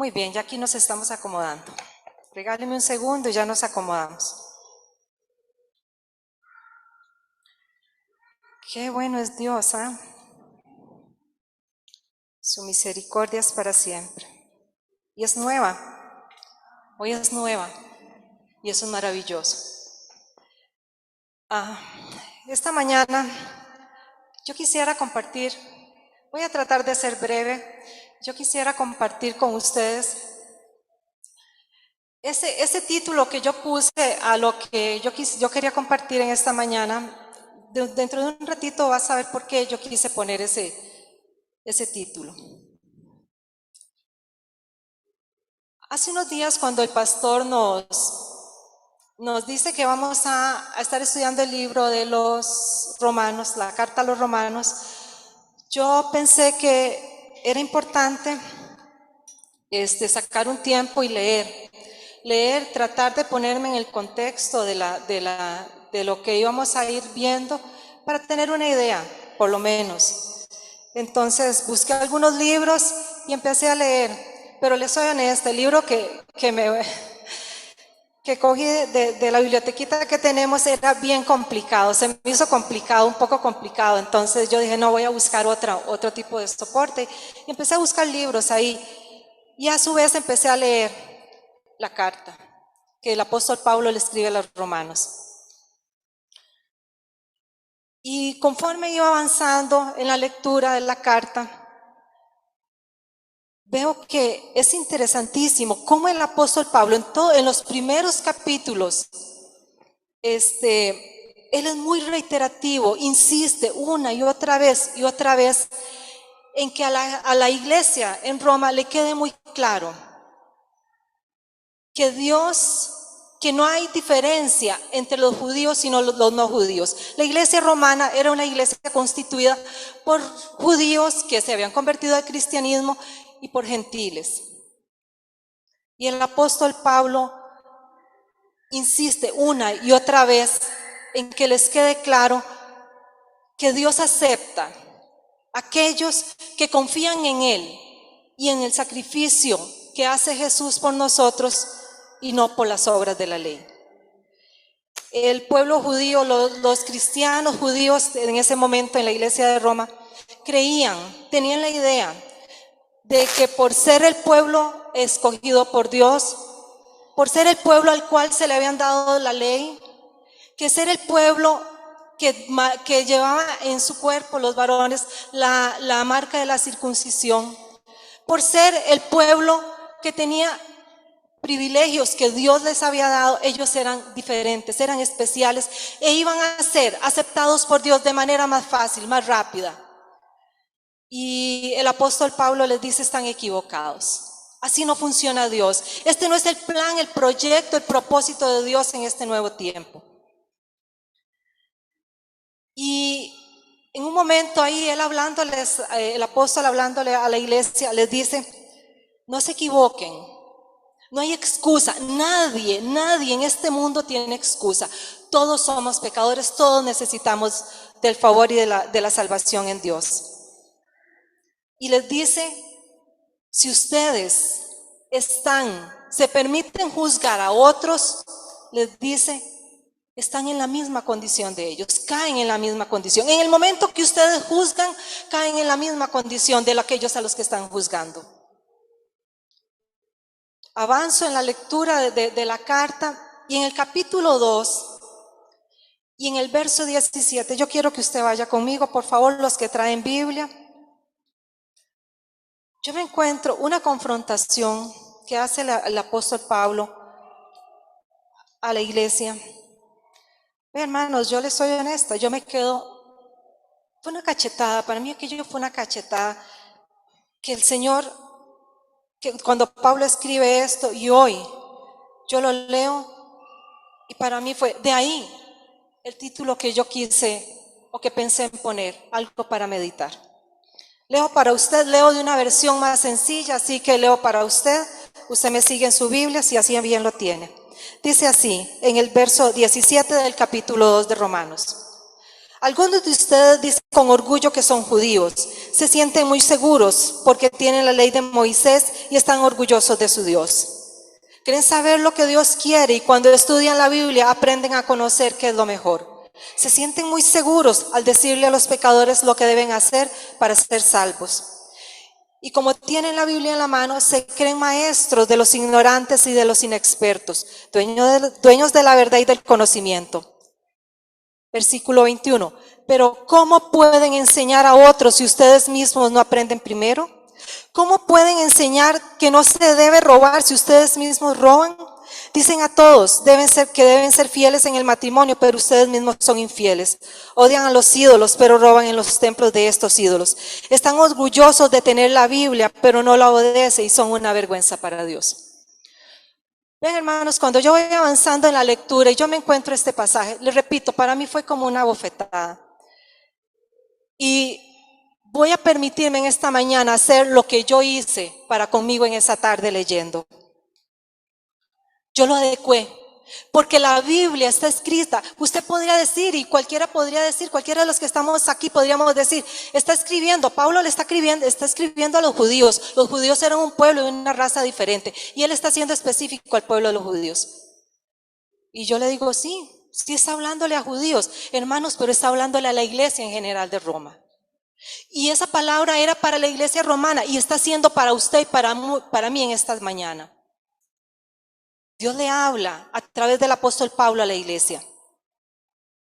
Muy bien, ya aquí nos estamos acomodando. Regáleme un segundo y ya nos acomodamos. Qué bueno es Dios, ¿ah? Su misericordia es para siempre. Y es nueva. Hoy es nueva. Y eso es maravilloso. Esta mañana yo quisiera compartir, voy a tratar de ser breve, yo quisiera compartir con ustedes ese título que yo puse a lo que yo quería compartir en esta mañana. Dentro de un ratito vas a ver por qué yo quise poner ese título. Hace unos días, cuando el pastor nos dice que vamos a estar estudiando el libro de los Romanos, la carta a los Romanos, yo pensé que era importante sacar un tiempo y leer, tratar de ponerme en el contexto de lo que íbamos a ir viendo para tener una idea, por lo menos. Entonces busqué algunos libros y empecé a leer, pero les soy honesta, el libro que cogí de la bibliotequita que tenemos era bien complicado, se me hizo complicado, un poco complicado. Entonces yo dije, no, voy a buscar otro tipo de soporte, y empecé a buscar libros ahí, y a su vez empecé a leer la carta que el apóstol Pablo le escribe a los romanos. Y conforme iba avanzando en la lectura de la carta, veo que es interesantísimo cómo el apóstol Pablo en los primeros capítulos, él es muy reiterativo, insiste una y otra vez en que a la iglesia en Roma le quede muy claro que no hay diferencia entre los judíos y los no judíos. La iglesia romana era una iglesia constituida por judíos que se habían convertido al cristianismo y por gentiles. Y el apóstol Pablo insiste una y otra vez en que les quede claro que Dios acepta a aquellos que confían en Él y en el sacrificio que hace Jesús por nosotros y no por las obras de la ley. El pueblo judío, los cristianos judíos en ese momento en la iglesia de Roma, tenían la idea de que por ser el pueblo escogido por Dios, por ser el pueblo al cual se le habían dado la ley, que ser el pueblo que llevaba en su cuerpo los varones la marca de la circuncisión, por ser el pueblo que tenía privilegios que Dios les había dado, ellos eran diferentes, eran especiales e iban a ser aceptados por Dios de manera más fácil, más rápida. Y el apóstol Pablo les dice, están equivocados. Así no funciona Dios. Este no es el plan, el proyecto, el propósito de Dios en este nuevo tiempo. Y en un momento ahí, el apóstol hablándole a la iglesia, les dice, no se equivoquen. No hay excusa, nadie en este mundo tiene excusa. Todos somos pecadores, todos necesitamos del favor y de la salvación en Dios. Y les dice, si ustedes se permiten juzgar a otros, les dice, están en la misma condición de ellos, caen en la misma condición. En el momento que ustedes juzgan, caen en la misma condición de aquellos a los que están juzgando. Avanzo en la lectura de la carta y en el capítulo 2 y en el verso 17, yo quiero que usted vaya conmigo, por favor, los que traen Biblia. Yo me encuentro una confrontación que hace el apóstol Pablo a la iglesia. Hermanos, yo les soy honesta, yo me quedo, fue una cachetada, para mí aquello fue una cachetada que el Señor, que cuando Pablo escribe esto y hoy yo lo leo y para mí fue de ahí el título que yo quise o que pensé en poner, algo para meditar. Leo para usted, leo de una versión más sencilla, así que leo para usted me sigue en su Biblia si así bien lo tiene. Dice así, en el verso 17 del capítulo 2 de Romanos. Algunos de ustedes dicen con orgullo que son judíos. se sienten muy seguros porque tienen la ley de Moisés y están orgullosos de su Dios. Quieren saber lo que Dios quiere y cuando estudian la Biblia aprenden a conocer qué es lo mejor. Se sienten muy seguros al decirle a los pecadores lo que deben hacer para ser salvos. Y como tienen la Biblia en la mano, se creen maestros de los ignorantes y de los inexpertos, dueños de la verdad y del conocimiento. Versículo 21. Pero ¿cómo pueden enseñar a otros si ustedes mismos no aprenden primero? ¿Cómo pueden enseñar que no se debe robar si ustedes mismos roban? Dicen a todos que deben ser fieles en el matrimonio, pero ustedes mismos son infieles. Odian a los ídolos, pero roban en los templos de estos ídolos. Están orgullosos de tener la Biblia, pero no la obedecen y son una vergüenza para Dios. Ven, hermanos, cuando yo voy avanzando en la lectura y yo me encuentro este pasaje, les repito, para mí fue como una bofetada. Y voy a permitirme en esta mañana hacer lo que yo hice para conmigo en esa tarde leyendo. Yo lo adecué, porque la Biblia está escrita. Usted podría decir, y cualquiera podría decir, cualquiera de los que estamos aquí podríamos decir, Pablo le está escribiendo a los judíos. Los judíos eran un pueblo y una raza diferente, y él está siendo específico al pueblo de los judíos. Y yo le digo, sí está hablándole a judíos, hermanos, pero está hablándole a la iglesia en general de Roma. Y esa palabra era para la iglesia romana, y está siendo para usted y para mí en esta mañana. Dios le habla a través del apóstol Pablo a la iglesia.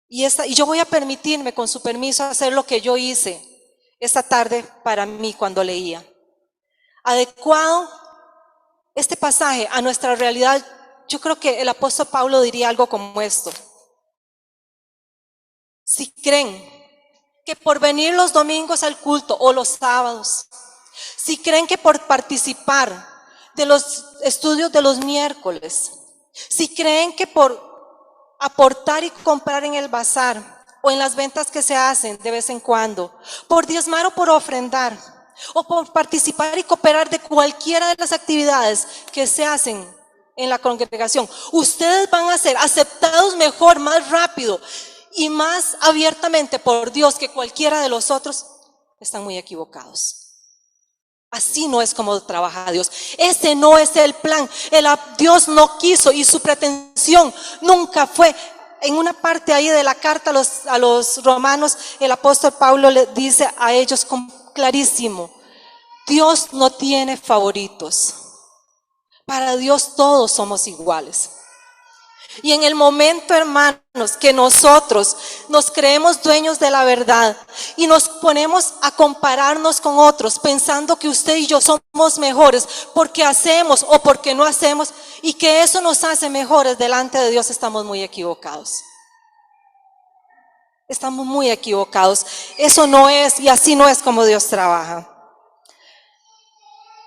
Y yo voy a permitirme, con su permiso, hacer lo que yo hice esta tarde para mí cuando leía. Adecuado este pasaje a nuestra realidad, yo creo que el apóstol Pablo diría algo como esto. Si creen que por venir los domingos al culto o los sábados, si creen que por participar de los estudios de los miércoles, si creen que por aportar y comprar en el bazar o en las ventas que se hacen de vez en cuando, por diezmar o por ofrendar, o por participar y cooperar de cualquiera de las actividades que se hacen en la congregación, ustedes van a ser aceptados mejor, más rápido y más abiertamente por Dios que cualquiera de los otros, están muy equivocados. Así no es como trabaja Dios. Ese no es el plan. Dios no quiso y su pretensión nunca fue. En una parte ahí de la carta a los romanos, el apóstol Pablo le dice a ellos clarísimo, Dios no tiene favoritos. Para Dios todos somos iguales. Y en el momento, hermanos, que nosotros nos creemos dueños de la verdad y nos ponemos a compararnos con otros pensando que usted y yo somos mejores porque hacemos o porque no hacemos y que eso nos hace mejores delante de Dios, estamos muy equivocados. Estamos muy equivocados. Eso no es y así no es como Dios trabaja.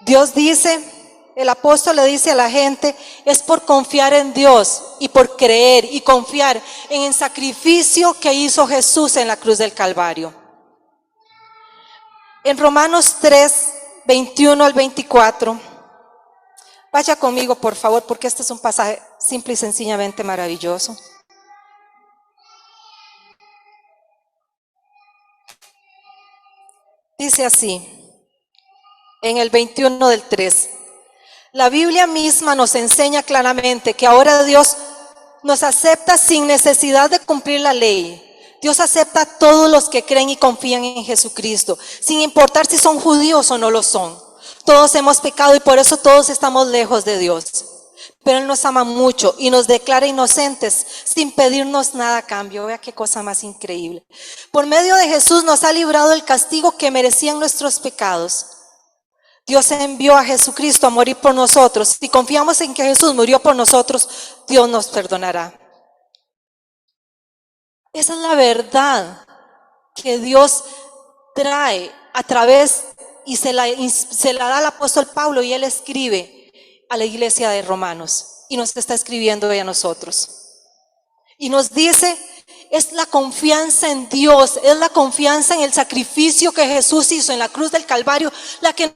Dios dice... El apóstol le dice a la gente, es por confiar en Dios y por creer y confiar en el sacrificio que hizo Jesús en la cruz del Calvario. En Romanos 3, 21 al 24, vaya conmigo por favor, porque este es un pasaje simple y sencillamente maravilloso. Dice así, en el 21 del 3. La Biblia misma nos enseña claramente que ahora Dios nos acepta sin necesidad de cumplir la ley. Dios acepta a todos los que creen y confían en Jesucristo, sin importar si son judíos o no lo son. Todos hemos pecado y por eso todos estamos lejos de Dios. Pero Él nos ama mucho y nos declara inocentes sin pedirnos nada a cambio. Vea qué cosa más increíble. Por medio de Jesús nos ha librado del castigo que merecían nuestros pecados. Dios envió a Jesucristo a morir por nosotros. Si confiamos en que Jesús murió por nosotros, Dios nos perdonará. Esa es la verdad que Dios trae a través y se la da al apóstol Pablo y él escribe a la iglesia de Romanos y nos está escribiendo a nosotros. Y nos dice, es la confianza en Dios, es la confianza en el sacrificio que Jesús hizo en la cruz del Calvario, la que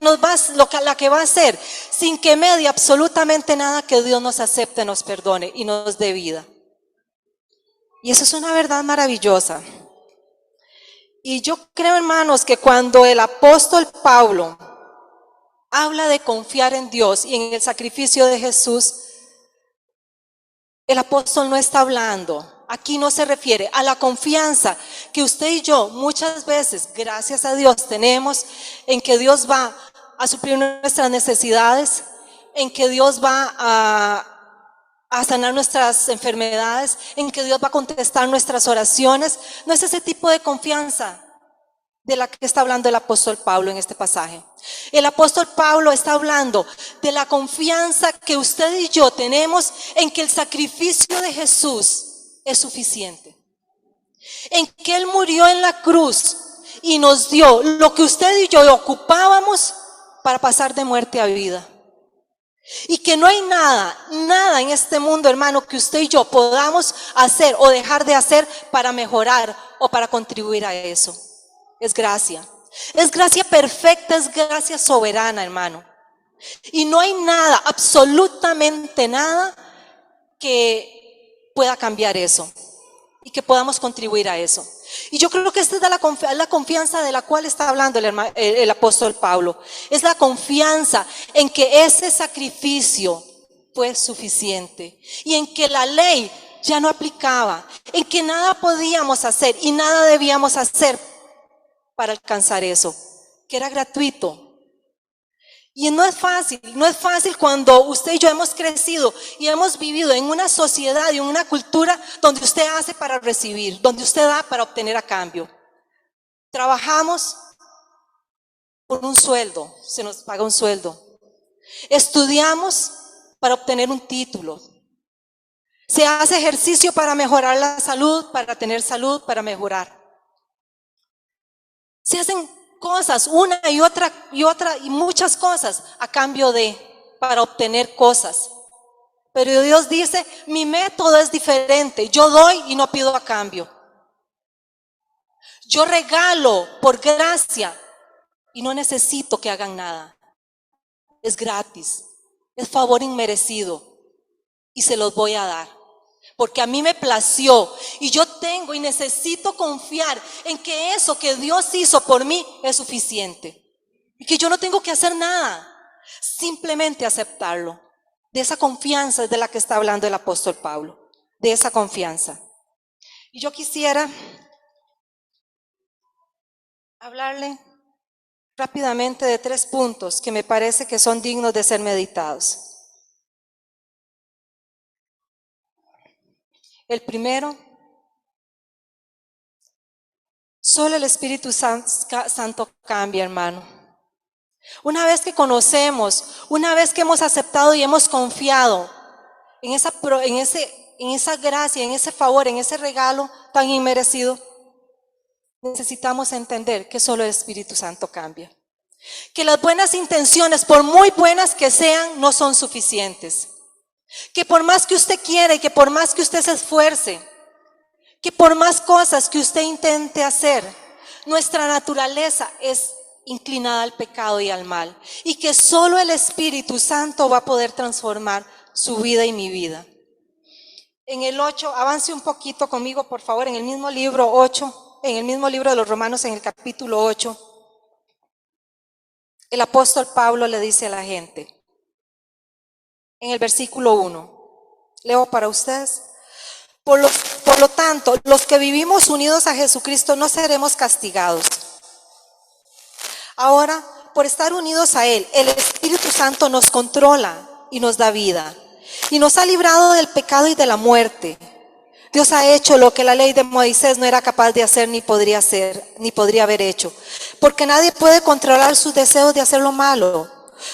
va a hacer, sin que medie absolutamente nada, que Dios nos acepte, nos perdone y nos dé vida. Y eso es una verdad maravillosa. Y yo creo, hermanos, que cuando el apóstol Pablo habla de confiar en Dios y en el sacrificio de Jesús, el apóstol no está hablando, aquí no se refiere a la confianza que usted y yo muchas veces, gracias a Dios, tenemos en que Dios va a suplir nuestras necesidades, en que Dios va a sanar nuestras enfermedades, en que Dios va a contestar nuestras oraciones. No es ese tipo de confianza de la que está hablando el apóstol Pablo en este pasaje. El apóstol Pablo está hablando de la confianza que usted y yo tenemos en que el sacrificio de Jesús es suficiente, en que Él murió en la cruz y nos dio lo que usted y yo ocupábamos para pasar de muerte a vida. Y que no hay nada en este mundo, hermano, que usted y yo podamos hacer o dejar de hacer para mejorar o para contribuir a eso. Es gracia. Es gracia perfecta, es gracia soberana, hermano. Y no hay nada, absolutamente nada, que pueda cambiar eso y que podamos contribuir a eso. Y yo creo que esta es la confianza de la cual está hablando el apóstol Pablo. Es la confianza en que ese sacrificio fue suficiente y en que la ley ya no aplicaba, en que nada podíamos hacer y nada debíamos hacer para alcanzar eso, que era gratuito. Y no es fácil cuando usted y yo hemos crecido y hemos vivido en una sociedad y en una cultura donde usted hace para recibir, donde usted da para obtener a cambio. Trabajamos por un sueldo, se nos paga un sueldo. Estudiamos para obtener un título. Se hace ejercicio para mejorar la salud, para tener salud, para mejorar. Se hacen cosas, una y otra y muchas cosas a cambio para obtener cosas. Pero Dios dice, mi método es diferente, yo doy y no pido a cambio. Yo regalo por gracia y no necesito que hagan nada. Es gratis, es favor inmerecido y se los voy a dar. Porque a mí me plació y yo tengo y necesito confiar en que eso que Dios hizo por mí es suficiente. Y que yo no tengo que hacer nada, simplemente aceptarlo. De esa confianza es de la que está hablando el apóstol Pablo, de esa confianza. Y yo quisiera hablarle rápidamente de 3 puntos que me parece que son dignos de ser meditados. El primero, solo el Espíritu Santo cambia, hermano. Una vez que conocemos, una vez que hemos aceptado y hemos confiado en esa gracia, en ese favor, en ese regalo tan inmerecido, necesitamos entender que solo el Espíritu Santo cambia. Que las buenas intenciones, por muy buenas que sean, no son suficientes. Que por más que usted quiera y que por más que usted se esfuerce, que por más cosas que usted intente hacer, nuestra naturaleza es inclinada al pecado y al mal. Y que solo el Espíritu Santo va a poder transformar su vida y mi vida. En el 8, avance un poquito conmigo, por favor, en el mismo libro 8, en el mismo libro de los Romanos, en el capítulo 8, el apóstol Pablo le dice a la gente, en el versículo 1, leo para ustedes. Por lo tanto, los que vivimos unidos a Jesucristo no seremos castigados. Ahora, por estar unidos a Él, el Espíritu Santo nos controla y nos da vida. Y nos ha librado del pecado y de la muerte. Dios ha hecho lo que la ley de Moisés no era capaz de hacer, ni podría haber hecho. Porque nadie puede controlar sus deseos de hacer lo malo.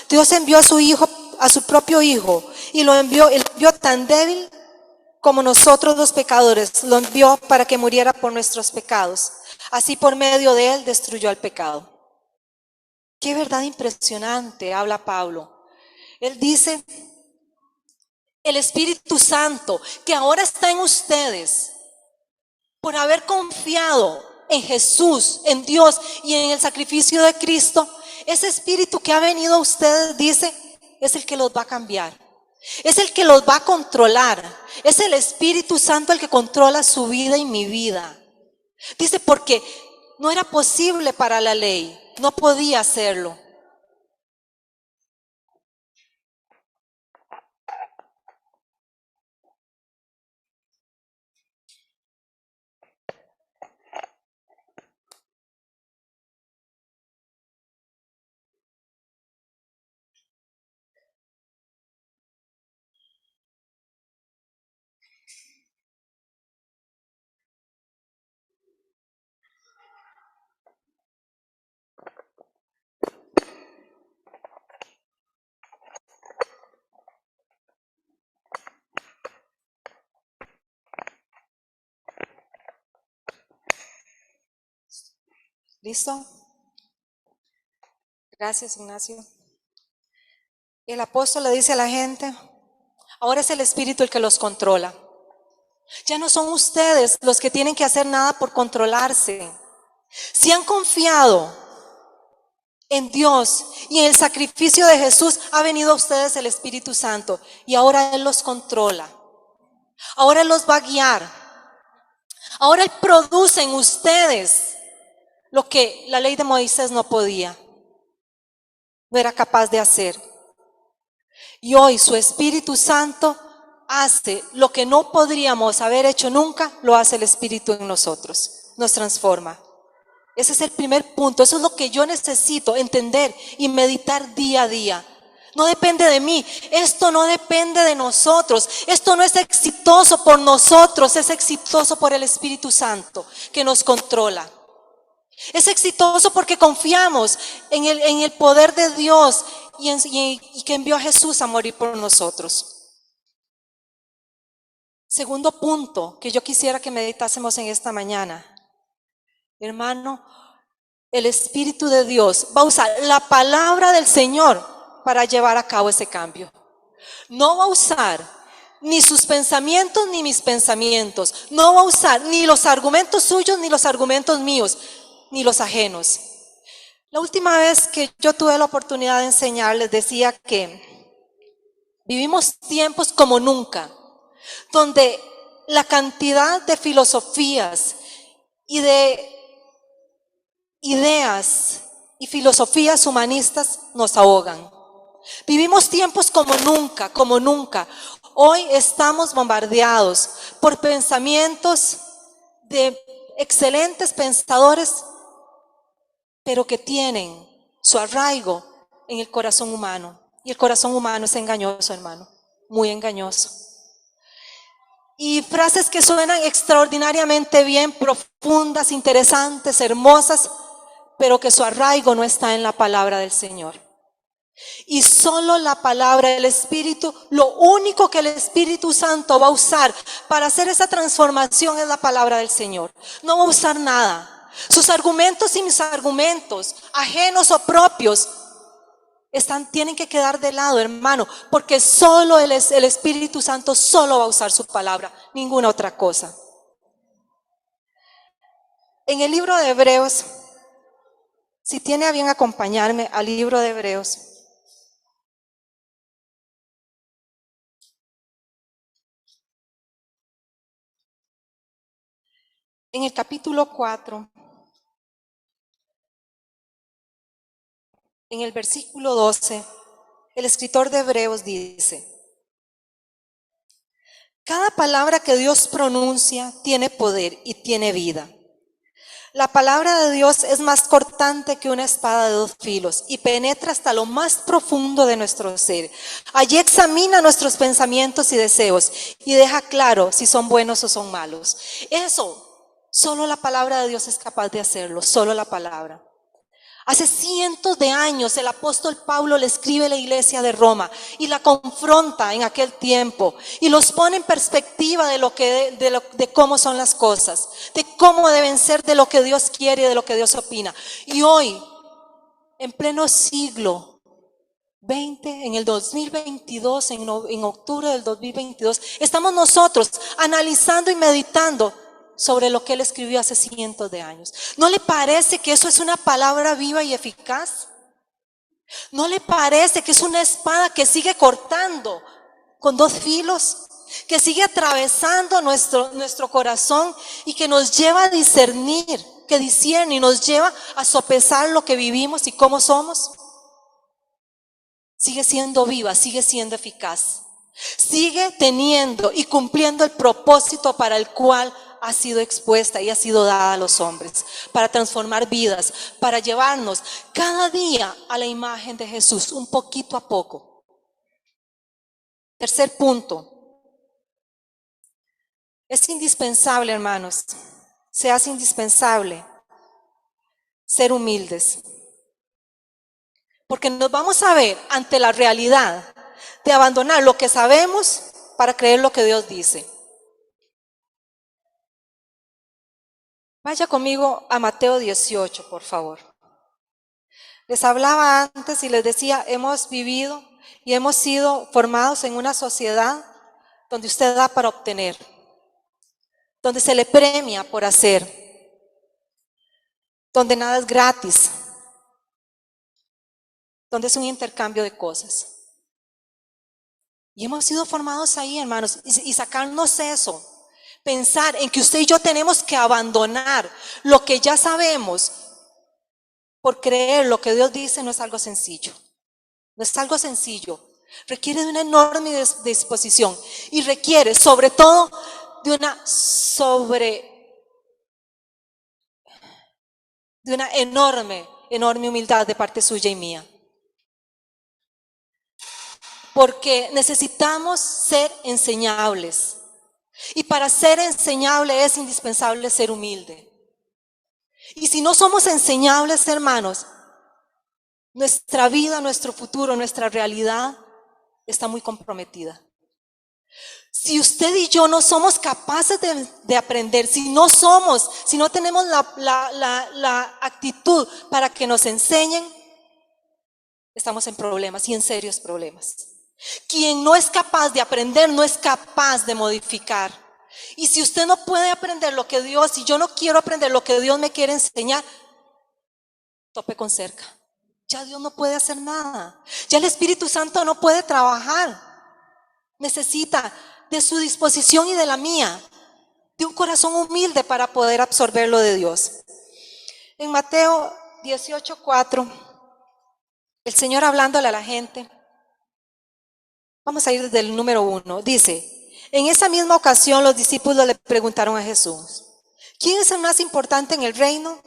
Dios envió a su propio Hijo, y lo envió tan débil como nosotros los pecadores, lo envió para que muriera por nuestros pecados. Así por medio de Él destruyó al pecado. Qué verdad impresionante habla Pablo. Él dice, el Espíritu Santo que ahora está en ustedes, por haber confiado en Jesús, en Dios y en el sacrificio de Cristo, ese Espíritu que ha venido a ustedes, dice, es el que los va a cambiar. Es el que los va a controlar. Es el Espíritu Santo el que controla su vida y mi vida. Dice, porque no era posible para la ley, no podía hacerlo. ¿Listo? Gracias, Ignacio. El apóstol le dice a la gente, ahora es el Espíritu el que los controla. Ya no son ustedes los que tienen que hacer nada por controlarse. Si han confiado en Dios y en el sacrificio de Jesús, ha venido a ustedes el Espíritu Santo y ahora Él los controla. Ahora Él los va a guiar. Ahora Él produce en ustedes lo que la ley de Moisés no podía, no era capaz de hacer. Y hoy su Espíritu Santo hace lo que no podríamos haber hecho nunca, lo hace el Espíritu en nosotros, nos transforma. Ese es el primer punto, eso es lo que yo necesito entender y meditar día a día. No depende de mí, esto no depende de nosotros, esto no es exitoso por nosotros, es exitoso por el Espíritu Santo que nos controla. Es exitoso porque confiamos en el poder de Dios y que envió a Jesús a morir por nosotros. Segundo punto que yo quisiera que meditásemos en esta mañana. Hermano, el Espíritu de Dios va a usar la palabra del Señor para llevar a cabo ese cambio. No va a usar ni sus pensamientos ni mis pensamientos. No va a usar ni los argumentos suyos ni los argumentos míos, ni los ajenos. La última vez que yo tuve la oportunidad de enseñar, les decía que vivimos tiempos como nunca, donde la cantidad de filosofías y de ideas y filosofías humanistas nos ahogan. Vivimos tiempos como nunca, como nunca. Hoy estamos bombardeados por pensamientos de excelentes pensadores, pero que tienen su arraigo en el corazón humano. Y el corazón humano es engañoso, hermano, muy engañoso. Y frases que suenan extraordinariamente bien, profundas, interesantes, hermosas, pero que su arraigo no está en la palabra del Señor. Y solo la palabra del Espíritu, lo único que el Espíritu Santo va a usar para hacer esa transformación es la palabra del Señor. No va a usar nada. Sus argumentos y mis argumentos, ajenos o propios, tienen que quedar de lado, hermano, porque solo el Espíritu Santo solo va a usar su palabra, ninguna otra cosa. En el libro de Hebreos, si tiene a bien acompañarme al libro de Hebreos, en el capítulo 4, en el versículo 12, el escritor de Hebreos dice: cada palabra que Dios pronuncia tiene poder y tiene vida. La palabra de Dios es más cortante que una espada de 2 filos y penetra hasta lo más profundo de nuestro ser. Allí examina nuestros pensamientos y deseos y deja claro si son buenos o son malos. Eso, solo la palabra de Dios es capaz de hacerlo, solo la palabra. Hace cientos de años el apóstol Pablo le escribe a la iglesia de Roma y la confronta en aquel tiempo y los pone en perspectiva de cómo son las cosas, de cómo deben ser, de lo que Dios quiere y de lo que Dios opina. Y hoy, en pleno siglo XX, en el 2022, en octubre del 2022, estamos nosotros analizando y meditando sobre lo que él escribió hace cientos de años. ¿No le parece que eso es una palabra viva y eficaz? ¿No le parece que es una espada que sigue cortando con 2 filos? que sigue atravesando nuestro corazón y que nos lleva a discernir, que discierne y nos lleva a sopesar lo que vivimos y cómo somos. Sigue siendo viva, sigue siendo eficaz. Sigue teniendo y cumpliendo el propósito para el cual ha sido expuesta y ha sido dada a los hombres, para transformar vidas, para llevarnos cada día a la imagen de Jesús, un poquito a poco. Tercer punto. Es indispensable, hermanos, se hace indispensable ser humildes. Porque nos vamos a ver ante la realidad de abandonar lo que sabemos para creer lo que Dios dice. Vaya conmigo a Mateo 18, por favor. Les hablaba antes y les decía, hemos vivido y hemos sido formados en una sociedad donde usted da para obtener, donde se le premia por hacer, donde nada es gratis, donde es un intercambio de cosas. Y hemos sido formados ahí, hermanos, y sacarnos eso. Pensar en que usted y yo tenemos que abandonar lo que ya sabemos por creer lo que Dios dice no es algo sencillo. No es algo sencillo. Requiere de una enorme disposición y requiere sobre todo de una enorme humildad de parte suya y mía. Porque necesitamos ser enseñables. Y para ser enseñable es indispensable ser humilde. Y si no somos enseñables, hermanos, nuestra vida, nuestro futuro, nuestra realidad está muy comprometida. Si usted y yo no somos capaces de aprender, si no tenemos la actitud para que nos enseñen, estamos en problemas y en serios problemas. Quien no es capaz de aprender, no es capaz de modificar. Y si usted no puede aprender lo que Dios, si yo no quiero aprender lo que Dios me quiere enseñar, tope con cerca. Ya Dios no puede hacer nada. Ya el Espíritu Santo no puede trabajar. Necesita de su disposición y de la mía, de un corazón humilde para poder absorber lo de Dios. En Mateo 18:4, el Señor hablándole a la gente, vamos a ir desde el número 1, dice: en esa misma ocasión los discípulos le preguntaron a Jesús, ¿quién es el más importante en el reino?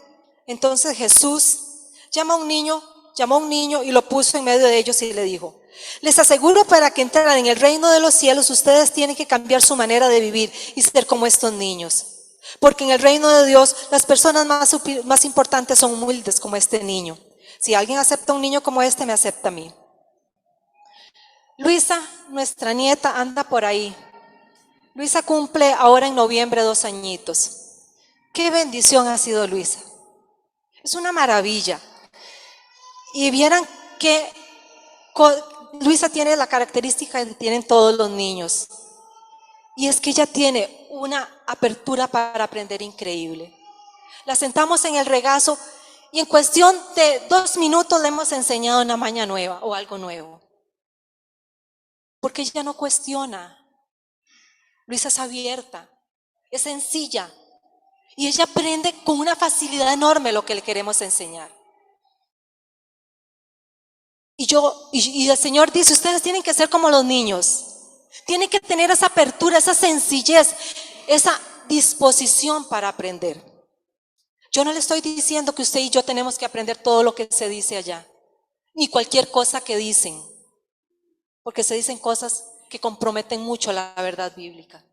Entonces Jesús llamó a un niño y lo puso en medio de ellos y le dijo: les aseguro, para que entren en el reino de los cielos, ustedes tienen que cambiar su manera de vivir y ser como estos niños. Porque en el reino de Dios las personas más importantes son humildes como este niño. Si alguien acepta a un niño como este, me acepta a mí. Luisa, nuestra nieta, anda por ahí. Luisa cumple ahora en noviembre 2 añitos. Qué bendición ha sido Luisa. Es una maravilla. Y vieran que Luisa tiene la característica que tienen todos los niños. Y es que ella tiene una apertura para aprender increíble. La sentamos en el regazo y en cuestión de 2 minutos le hemos enseñado una maña nueva o algo nuevo. Porque ella no cuestiona. Luisa es abierta, es sencilla. Y ella aprende con una facilidad enorme lo que le queremos enseñar. Y el Señor dice, ustedes tienen que ser como los niños. Tienen que tener esa apertura, esa sencillez, esa disposición para aprender. Yo no le estoy diciendo que usted y yo tenemos que aprender todo lo que se dice allá, ni cualquier cosa que dicen, porque se dicen cosas que comprometen mucho la verdad bíblica.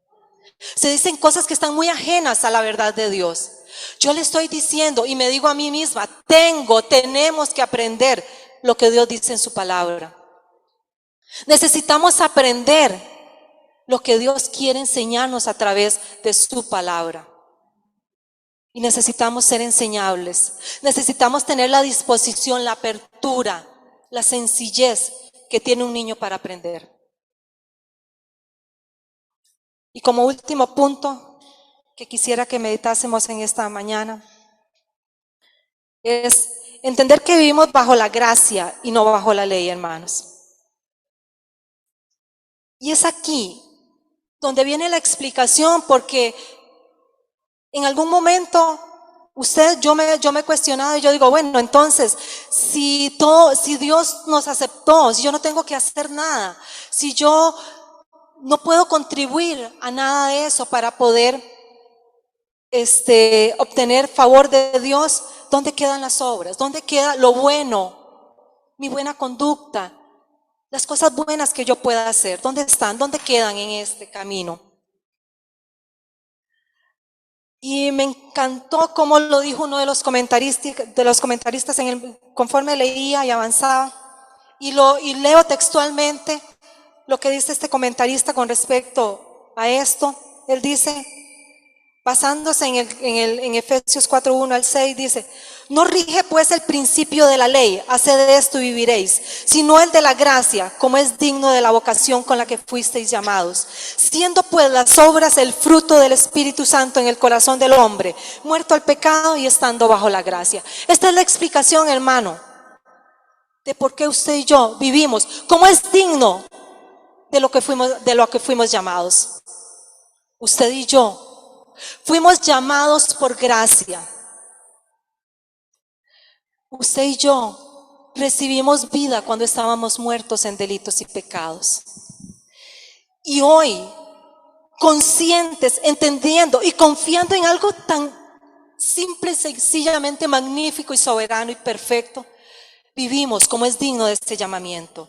Se dicen cosas que están muy ajenas a la verdad de Dios. Yo le estoy diciendo y me digo a mí misma, tenemos que aprender lo que Dios dice en su palabra. Necesitamos aprender lo que Dios quiere enseñarnos a través de su palabra. Y necesitamos ser enseñables. Necesitamos tener la disposición, la apertura, la sencillez que tiene un niño para aprender. Y como último punto que quisiera que meditásemos en esta mañana es entender que vivimos bajo la gracia y no bajo la ley, hermanos. Y es aquí donde viene la explicación, porque en algún momento yo me he cuestionado y yo digo, bueno, entonces, si Dios nos aceptó, si yo no tengo que hacer nada, si yo no puedo contribuir a nada de eso para poder obtener favor de Dios, ¿dónde quedan las obras? ¿Dónde queda lo bueno? Mi buena conducta, las cosas buenas que yo pueda hacer, ¿dónde están? ¿Dónde quedan en este camino? Y me encantó cómo lo dijo uno de los comentaristas conforme leía y avanzaba. Y leo textualmente lo que dice este comentarista con respecto a esto. Él dice, basándose en Efesios 4:1 al 6, dice: no rige pues el principio de la ley, haced esto y viviréis, sino el de la gracia, como es digno de la vocación con la que fuisteis llamados. Siendo pues las obras el fruto del Espíritu Santo en el corazón del hombre, muerto al pecado y estando bajo la gracia. Esta es la explicación, hermano, de por qué usted y yo vivimos, como es digno de lo que fuimos llamados. Usted y yo fuimos llamados por gracia. Usted y yo recibimos vida cuando estábamos muertos en delitos y pecados. Y hoy, conscientes, entendiendo y confiando en algo tan simple, sencillamente magnífico y soberano y perfecto, vivimos como es digno de este llamamiento.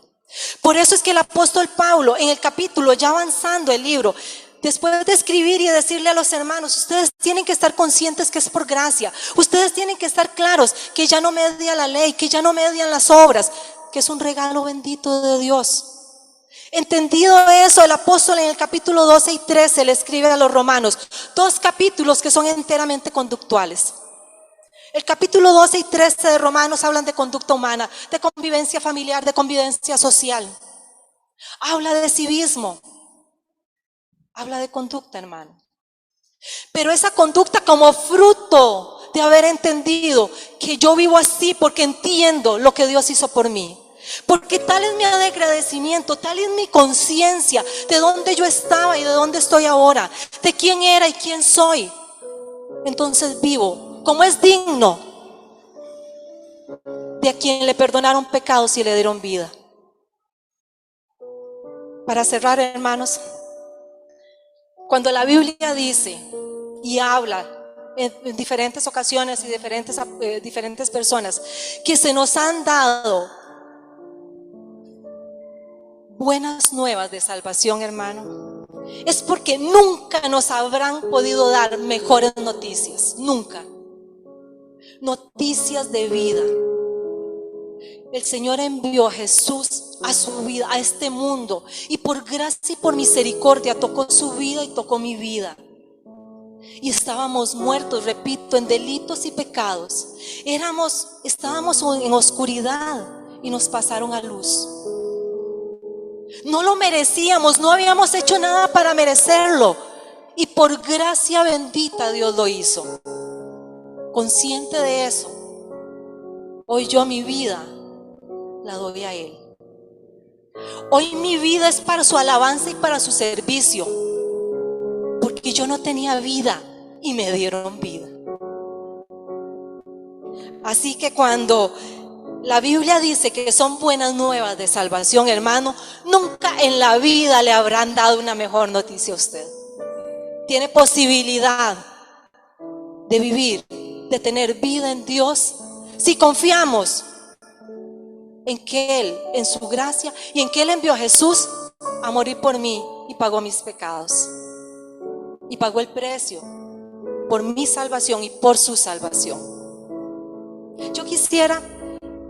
Por eso es que el apóstol Pablo, en el capítulo, ya avanzando el libro, después de escribir y decirle a los hermanos, ustedes tienen que estar conscientes que es por gracia. Ustedes tienen que estar claros que ya no media la ley, que ya no median las obras, que es un regalo bendito de Dios. Entendido eso, el apóstol en el capítulo 12 y 13 le escribe a los romanos, 2 capítulos que son enteramente conductuales. El capítulo 12 y 13 de Romanos hablan de conducta humana, de convivencia familiar, de convivencia social. Habla de civismo. Habla de conducta, hermano. Pero esa conducta como fruto de haber entendido que yo vivo así porque entiendo lo que Dios hizo por mí. Porque tal es mi agradecimiento, tal es mi conciencia de dónde yo estaba y de dónde estoy ahora, de quién era y quién soy. Entonces vivo como es digno de a quien le perdonaron pecados y le dieron vida. Para cerrar, hermanos, cuando la Biblia dice y habla en diferentes ocasiones y diferentes personas que se nos han dado buenas nuevas de salvación, hermano, es porque nunca nos habrán podido dar mejores noticias, nunca. Noticias de vida. El Señor envió a Jesús a su vida, a este mundo, y por gracia y por misericordia tocó su vida y tocó mi vida. Y estábamos muertos, repito, en delitos y pecados. Estábamos en oscuridad y nos pasaron a luz. No lo merecíamos, no habíamos hecho nada para merecerlo. Y por gracia bendita Dios lo hizo. Consciente de eso, hoy yo mi vida la doy a Él. Hoy mi vida es para su alabanza y para su servicio, porque yo no tenía vida y me dieron vida. Así que cuando la Biblia dice que son buenas nuevas de salvación, hermano, nunca en la vida le habrán dado una mejor noticia a usted. Tiene posibilidad de vivir, de tener vida en Dios, si confiamos en que Él, en su gracia y en que Él envió a Jesús a morir por mí y pagó mis pecados y pagó el precio por mi salvación y por su salvación. Yo quisiera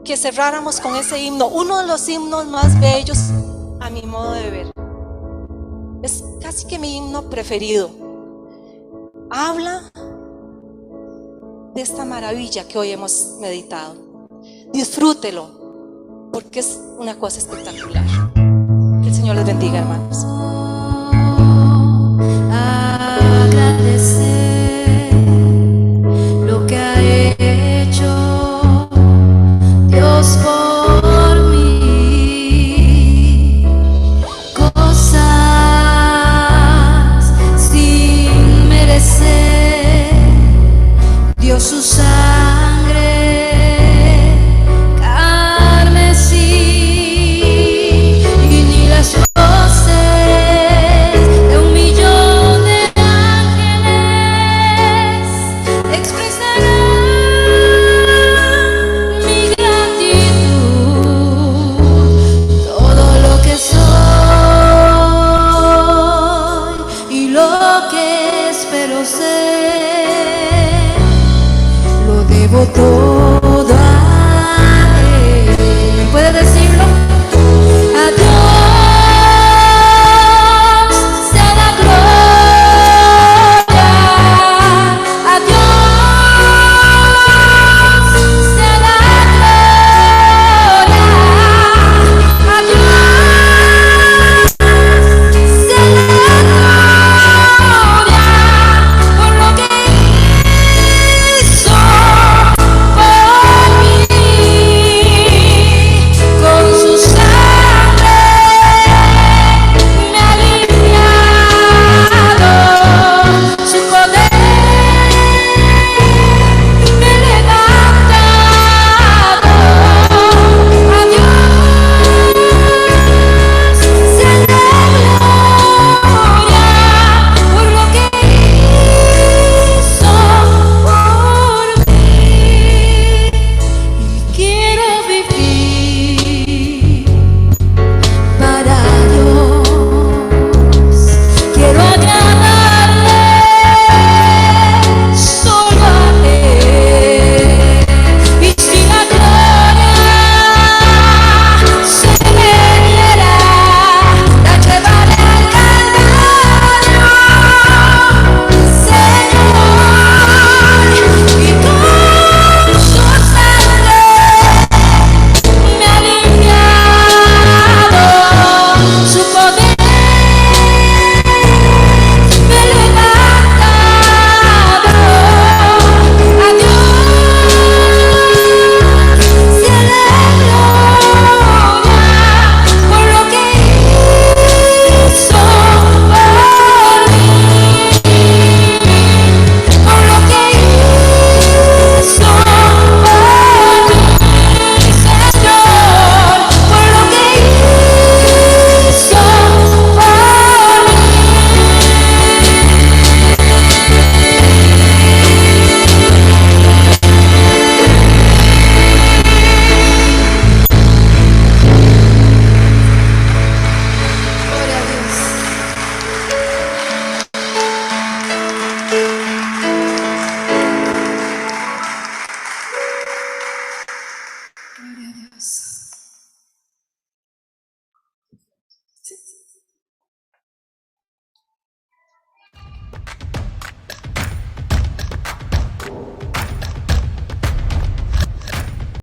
que cerráramos con ese himno, uno de los himnos más bellos a mi modo de ver. Es casi que mi himno preferido. Habla de esta maravilla que hoy hemos meditado. Disfrútelo, porque es una cosa espectacular. Que el Señor les bendiga, hermanos. Agradecer lo que ha hecho Dios por mí, cosas su sangre carmesí, y ni las voces de 1.000.000 de ángeles expresarán mi gratitud. Todo lo que soy y lo que espero ser, lo debo todo a Él. ¿Puede decirlo? A Dios sea la gloria, a Dios sea la gloria, a Dios sea la gloria por lo que hizo por mí. Con su sangre me ha limpiado, su poder me ha levantado. A Dios sea la gloria por lo que hizo por mí. Y quiero vivir para Dios, quiero agradarle solo a Él. Y si la gloria se me diera, la llevaré al Calvario, Señor, y con su sangre me ha limpiado, su poder me ha levantado. A Dios sea la gloria por lo que hizo por mí, por lo que hizo por mí, Señor, por lo que hizo por mí. Gloria a Dios. Gloria a Dios.